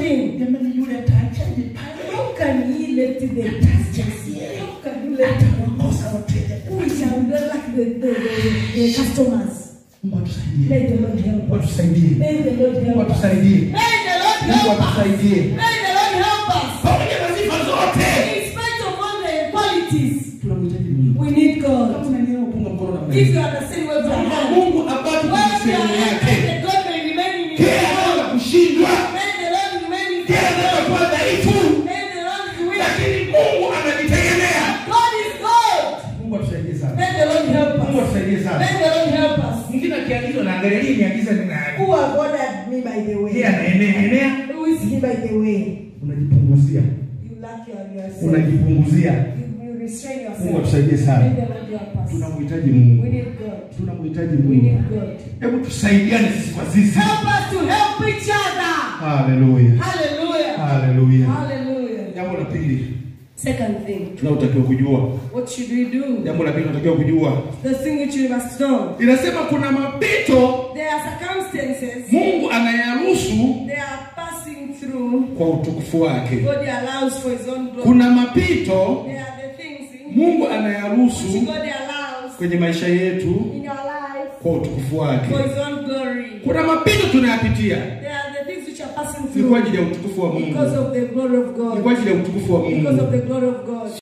thing. How can he let the how can you let who shall like the customers? May the Lord help us. May the Lord help us. May the Lord help us. May the Lord help us. In spite of all the qualities, we need God. If you understand what we are doing, God may remain in you. May the Lord remain in you. May the Lord remain. God is God. May the Lord help us. May the Lord help us. Who have ordered me by the way? Who is he by the way? You lack yourself. You restrain yourself. May the Lord help us. We need God. We need God. Help us to help each other. Hallelujah. Hallelujah. Hallelujah. Hallelujah. Second thing. What should we do? The thing which we must know. There are circumstances. They are passing through. God allows for his own glory. There are the things which God allows in your life for his own glory. There are the things which are passing through because of the glory of God. Because of the glory of God.